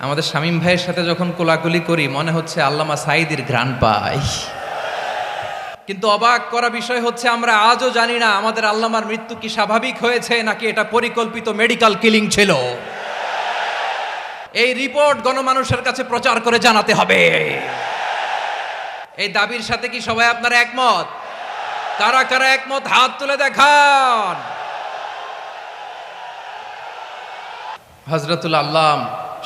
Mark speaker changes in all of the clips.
Speaker 1: আমাদের শামীম ভাইয়ের সাথে যখন কোলাকুলি করি মনে হচ্ছে আল্লামা সাঈদীর ঘ্রাণ পাই। কিন্তু অবাক করা বিষয় হচ্ছে আমরা আজও জানি না আমাদের আল্লামার মৃত্যু কি স্বাভাবিক হয়েছে নাকি এটা পরিকল্পিত মেডিকেল কিলিং ছিল। এই রিপোর্ট গণমানুষের কাছে প্রচার করে জানাতে হবে। এই দাবির সাথে কি সবাই আপনারা একমত? কারা কারা একমত হাত তুলে দেখান। হযরতুল আল্লাম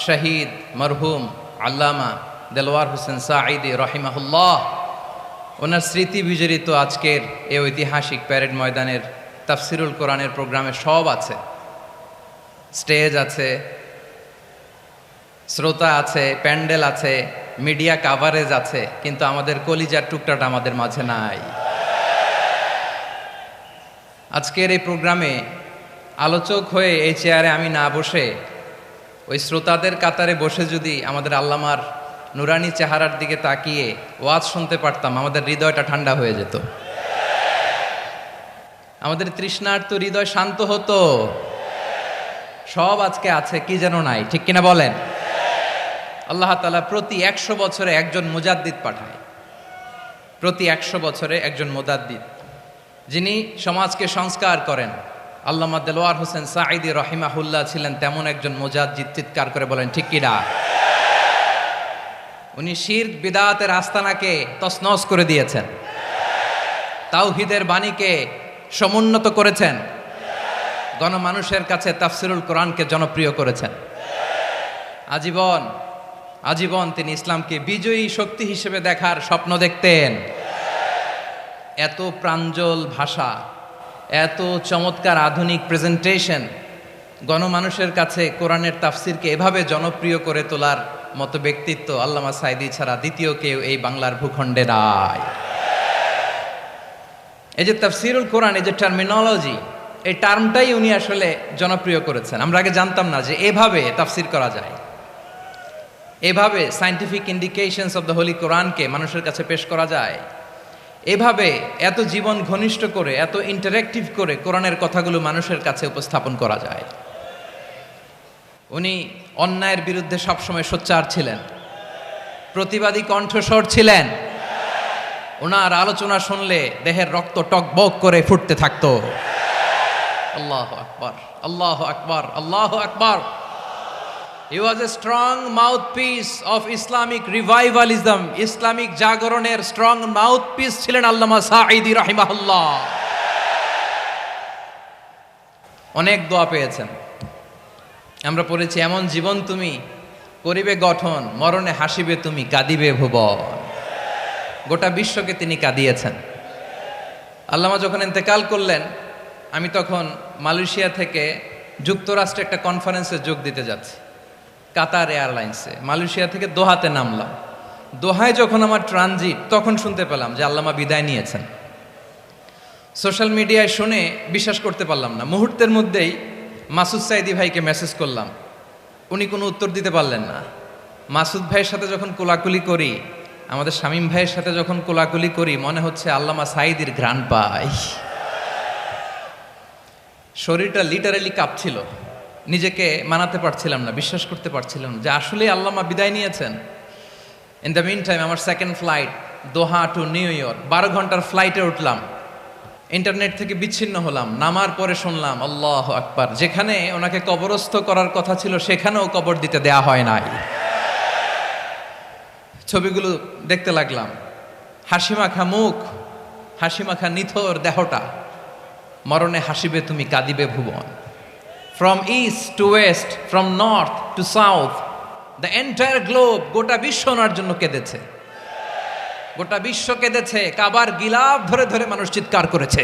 Speaker 1: শহীদ মরহুম আল্লামা দেলওয়ার হোসেন সাঈদী রহিমাহুল্লাহ, ওনার স্মৃতি বিজড়িত আজকের এই ঐতিহাসিক প্যারেড ময়দানের তাফসিরুল কোরআনের প্রোগ্রামে সব আছে। স্টেজ আছে, শ্রোতা আছে, প্যান্ডেল আছে, মিডিয়া কাভারেজ আছে, কিন্তু আমাদের কলিজার টুকটাটা আমাদের মাঝে নাই। আজকের এই প্রোগ্রামে আলোচক হয়ে এই চেয়ারে আমি না বসে ওই শ্রোতাদের কাতারে বসে যদি আমাদের আল্লামার নুরানি চেহারার দিকে তাকিয়ে ওয়াজ শুনতে পারতাম, আমাদের হৃদয়টা ঠান্ডা হয়ে যেত, আমাদের তৃষ্ণার্ত হৃদয় শান্ত হতো। সব আজকে আছে, কি যেন নাই, ঠিক কিনা বলেন? আল্লাহ তাআলা প্রতি 100 বছরে একজন মুজাদ্দিদ পাঠায়, প্রতি 100 বছরে একজন মুজাদ্দিদ, যিনি সমাজকে সংস্কার করেন। আল্লামা দেলওয়ার হোসেন সাঈদী রহিমাহুল্লাহ ছিলেন তেমন একজন মুজাদ্দিদ। চিৎকার করে বলেন ঠিক কিনা? উনি শিরক বিদআতের আস্তানাকে তছনছ করে দিয়েছেন, তাওহীদের বাণীকে সমুন্নত করেছেন, গণমানুষের কাছে তাফসিরুল কোরআনকে জনপ্রিয় করেছেন। আজীবন আজীবন তিনি ইসলামকে বিজয়ী শক্তি হিসেবে দেখার স্বপ্ন দেখতেন। এত প্রাঞ্জল ভাষা, এত চমৎকার আধুনিক প্রেজেন্টেশন, গণমানুষের কাছে কোরআনের তাফসিরকে এভাবে জনপ্রিয় করে তোলার মতো ব্যক্তিত্ব আল্লামা সাঈদী ছাড়া দ্বিতীয় কেউ এই বাংলার ভূখণ্ডে নাই। এই যে তাফসিরুল কোরআন, এই যে টার্মিনোলজি, এই টার্মটাই উনি আসলে জনপ্রিয় করেছেন। আমরা আগে জানতাম না যে এভাবে তাফসির করা যায়, এভাবে scientific indications of the Holi কোরআনকে মানুষের কাছে পেশ করা যায়, এভাবে এত জীবন ঘনিষ্ঠ করে, এত ইন্টারেক্টিভ করে কোরআনের কথাগুলো মানুষের কাছে উপস্থাপন করা যায়। উনি অন্যায়ের বিরুদ্ধে সবসময় সোচ্চার ছিলেন, প্রতিবাদী কণ্ঠস্বর ছিলেন। ওনার আলোচনা শুনলে দেহের রক্ত টকবক করে ফুটতে থাকতো। আল্লাহু আকবার, আল্লাহু আকবার, আল্লাহু আকবার। He was a strong mouthpiece of Islamic revivalism. Islamic জাগরণের স্ট্রং মাউথপিস ছিলেন আল্লামা সাঈদী রাহিমাহুল্লাহ। অনেক দোয়া পেয়েছেন, আমরা পড়েছি, এমন জীবন তুমি করিবে গঠন, মরণে হাসিবে তুমি, কাঁদিবে ভুবন। গোটা বিশ্বকে তিনি কাঁদিয়েছেন। আল্লামা যখন ইন্তেকাল করলেন, আমি তখন মালয়েশিয়া থেকে যুক্তরাষ্ট্রে একটা কনফারেন্সে যোগ দিতে যাচ্ছি, কাতার এয়ারলাইন্সে। মালয়েশিয়া থেকে দোহাতে নামলাম। দোহায় যখন আমার ট্রানজিট, তখন শুনতে পেলাম যে আল্লামা বিদায় নিয়েছেন। সোশ্যাল মিডিয়ায় শুনে বিশ্বাস করতে পারলাম না। মুহূর্তের মধ্যেই মাসুদ সাঈদী ভাইকে মেসেজ করলাম, উনি কোনো উত্তর দিতে পারলেন না। মাসুদ ভাইয়ের সাথে যখন কোলাকুলি করি, আমাদের শামীম ভাইয়ের সাথে যখন কোলাকুলি করি মনে হচ্ছে আল্লামা সাঈদীর ঘ্রাণ পাই। শরীরটা লিটারালি কাঁপছিল, নিজেকে মানাতে পারছিলাম না, বিশ্বাস করতে পারছিলাম না যে আসলে আল্লামা বিদায় নিয়েছেন। ইন দ্য মিন টাইম আমার সেকেন্ড ফ্লাইট দোহা টু নিউ ইয়র্ক, 12 ঘন্টার ফ্লাইটে উঠলাম, ইন্টারনেট থেকে বিচ্ছিন্ন হলাম। নামার পরে শুনলাম আল্লাহু আকবার, যেখানে ওনাকে কবরস্থ করার কথা ছিল সেখানেও কবর দিতে দেয়া হয় নাই। ছবিগুলো দেখতে লাগলাম, হাসিমাখা মুখ, হাসিমাখা নিথর দেহটা, মরণে হাসিবে তুমি, কাঁদিবে ভুবন। From east to west, from north to south, the entire globe, গোটা বিশ্ব ওনার জন্য কেঁদেছে, গোটা বিশ্ব কেঁদেছে। কাবার গিলাফ ধরে ধরে মানুষ চিৎকার করেছে।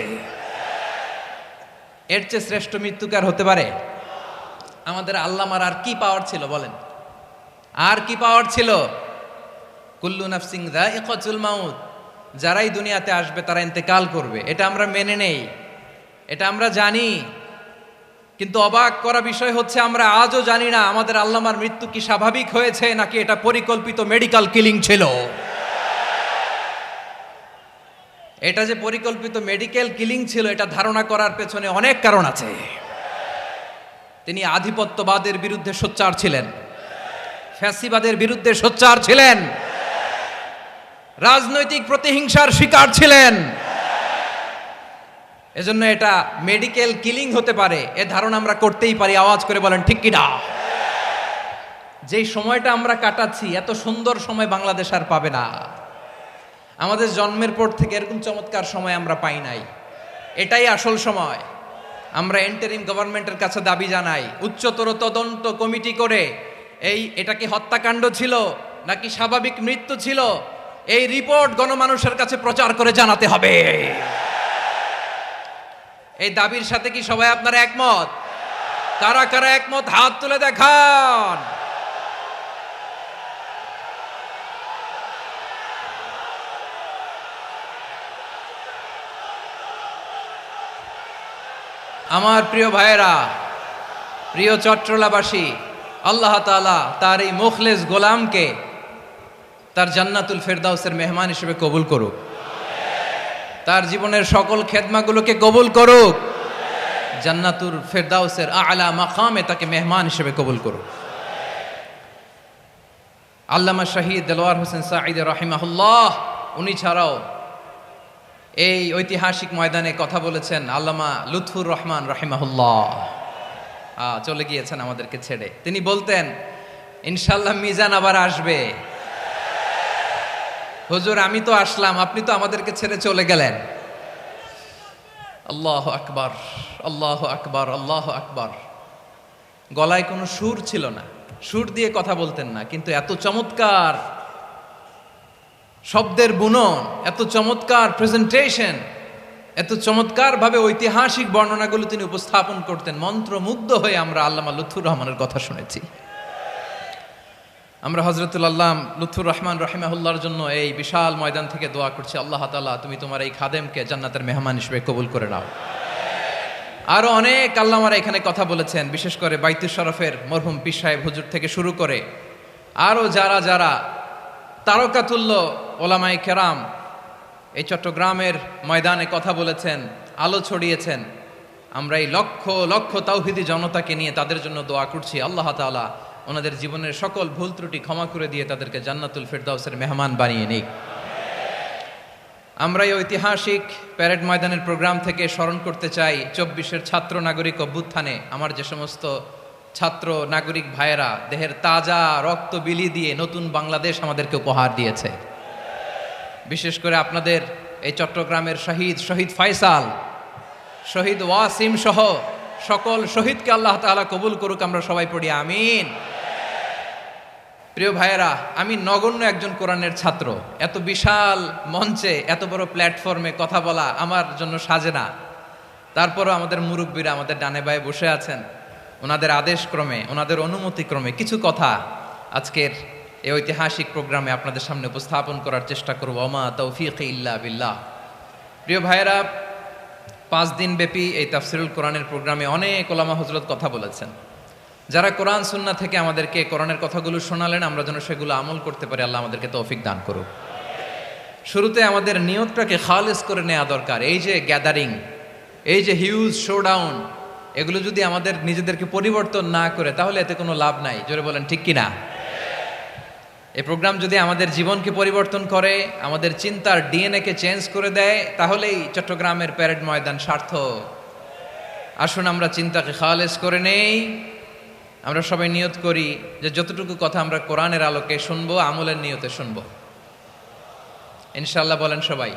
Speaker 1: এর চেয়ে শ্রেষ্ঠ মৃত্যুকার হতে পারে? আমাদের আল্লামার আর কি পাওয়ার ছিল বলেন? আর কি পাওয়ার ছিল? কুল্লু নাফসিন যায়িকাতুল মাউত, যারাই দুনিয়াতে আসবে তারা ইন্তেকাল করবে, এটা আমরা মেনে নেই, এটা আমরা জানি। কিন্তু অবাক করা বিষয় হচ্ছে আমরা আজও জানি না আমাদের আল্লামার মৃত্যু কি স্বাভাবিক হয়েছে নাকি এটা পরিকল্পিত মেডিকেল কিলিং ছিল। এটা যে পরিকল্পিত মেডিকেল কিলিং ছিল, এটা ধারণা করার পেছনে অনেক কারণ আছে। তিনি আধিপত্যবাদের বিরুদ্ধে সোচ্চার ছিলেন, ফ্যাসিবাদের বিরুদ্ধে সোচ্চার ছিলেন, রাজনৈতিক প্রতিহিংসার শিকার ছিলেন। এজন্য এটা মেডিকেল কিলিং হতে পারে এ ধারণা আমরা করতেই পারি। আওয়াজ করে বলেন ঠিক কি না? যেই সময়টা আমরা কাটাচ্ছি, এত সুন্দর সময় বাংলাদেশ আর পাবে না। আমাদের জন্মের পর থেকে এরকম চমৎকার সময় আমরা পাই নাই। এটাই আসল সময়। আমরা ইন্টারিম গভর্নমেন্টের কাছে দাবি জানাই, উচ্চতর তদন্ত কমিটি করে এটা কি হত্যাকাণ্ড ছিল নাকি স্বাভাবিক মৃত্যু ছিল, এই রিপোর্ট গণমানুষের কাছে প্রচার করে জানাতে হবে। এই দাবির সাথে কি সবাই আপনারা একমত? কারা কারা একমত হাত তুলে দেখান। আমার প্রিয় ভাইয়েরা, প্রিয় চট্টলাবাসী, আল্লাহ তাআলা তার এই মুখলেস গোলামকে তার জান্নাতুল ফেরদাউসের মেহমান হিসেবে কবুল করুক, তার জীবনের সকল খেদমাগুলোকে কবুল করুক, জান্নাতুল ফেরদাউসের আলা মাকামে তাকে মেহমান হিসেবে কবুল করুক। আল্লামা শহীদ দেলোয়ার হোসেন সাঈদী রাহিমাহুল্লাহ, উনি ছাড়াও এই ঐতিহাসিক ময়দানে কথা বলেছেন আল্লামা লুৎফুর রহমান রাহিমাহুল্লাহ। চলে গিয়েছেন আমাদেরকে ছেড়ে। তিনি বলতেন, ইনশাল্লাহ মিজান আবার আসবে। হুজুর আমি তো আসলাম, আপনি তো আমাদেরকে ছেড়ে চলে গেলেন। আল্লাহু আকবার, আল্লাহু আকবার, আল্লাহু আকবার। গলায় কোনো সুর ছিল না, সুর দিয়ে কথা বলতেন না, কিন্তু এত চমৎকার শব্দের বুনন, এত চমৎকার প্রেজেন্টেশন, এত চমৎকার ভাবে ঐতিহাসিক বর্ণনাগুলো তিনি উপস্থাপন করতেন। মন্ত্রমুগ্ধ হয়ে আমরা আল্লামা লুৎফুর রহমানের কথা শুনেছি। আমরা হযরতুল আল্লাম লুৎফুর রহমান রাহিমাহুল্লাহর জন্য এই বিশাল ময়দান থেকে দোয়া করছি, আল্লাহ তাআলা তুমি তোমার এই খাদেমকে জান্নাতের মেহমান হিসেবে কবুল করে নাও। আরো অনেক আল্লামারা এখানে কথা বলেছেন, বিশেষ করে বাইতুল শরফের মরহুম পীর সাহেব হুজুর থেকে শুরু করে আরো যারা যারা তারকাতুল্য ওলামায়ে কেরাম এই চট্টগ্রামের ময়দানে কথা বলেছেন, আলো ছড়িয়েছেন। আমরা এই লক্ষ লক্ষ তাওহীদি জনতাকে নিয়ে তাদের জন্য দোয়া করছি, আল্লাহ তাআলা ওনাদের জীবনের সকল ভুল ত্রুটি ক্ষমা করে দিয়ে তাদেরকে জান্নাতুল ফেরদাউসের মেহমান বানিয়ে নিক। আমরা এই ঐতিহাসিক প্যারেড ময়দানের প্রোগ্রাম থেকে স্মরণ করতে চাই 24-এর ছাত্র নাগরিক অভ্যুত্থানে আমার যে সমস্ত ছাত্র নাগরিক ভাইয়েরা দেহের তাজা রক্ত বিলি দিয়ে নতুন বাংলাদেশ আমাদেরকে উপহার দিয়েছে। বিশেষ করে আপনাদের এই চট্টগ্রামের শহীদ ফয়সাল, শহীদ ওয়াসিম সহ সকল শহীদকে আল্লাহ তাআলা কবুল করুক। আমরা সবাই পড়ি আমিন। প্রিয় ভাইয়েরা, আমি নগণ্য একজন কোরআনের ছাত্র, এত বিশাল মঞ্চে এত বড় প্ল্যাটফর্মে কথা বলা আমার জন্য সাজে না। তারপরও আমাদের মুরব্বীরা আমাদের ডানে বায়ে বসে আছেন, ওনাদের আদেশক্রমে, ওনাদের অনুমতিক্রমে কিছু কথা আজকের এই ঐতিহাসিক প্রোগ্রামে আপনাদের সামনে উপস্থাপন করার চেষ্টা করব। ওমা তৌফিক ইল্লা বিল্লাহ। প্রিয় ভাইয়েরা, 5 দিন ব্যাপী এই তাফসিরুল কোরআনের প্রোগ্রামে অনেক ওলামা হযরত কথা বলেছেন। যারা কোরআন সুন্নাহ থেকে আমাদেরকে কোরআনের কথাগুলো শোনালেন, আমরা যেন সেগুলো আমল করতে পারি, আল্লাহ আমাদেরকে তৌফিক দান করুক। শুরুতে আমাদের নিয়তটাকে খালেস করে নেওয়া দরকার। এই যে গ্যাদারিং, এই যে হিউজ শোডাউন, এগুলো যদি আমাদের নিজেদেরকে পরিবর্তন না করে তাহলে এতে কোনো লাভ নাই। জোরে বলেন ঠিক কিনা? এই প্রোগ্রাম যদি আমাদের জীবনকে পরিবর্তন করে, আমাদের চিন্তার ডিএনএ-কে চেঞ্জ করে দেয়, তাহলেই চট্টগ্রামের প্যারেড ময়দান সার্থক। আসুন আমরা চিন্তাকে খালেস করে নেই। আমরা সবাই নিয়ত করি যে যতটুকু কথা আমরা কোরআনের আলোকে শুনবো, আমলের নিয়তে শুনবো ইনশাআল্লাহ। বলেন সবাই।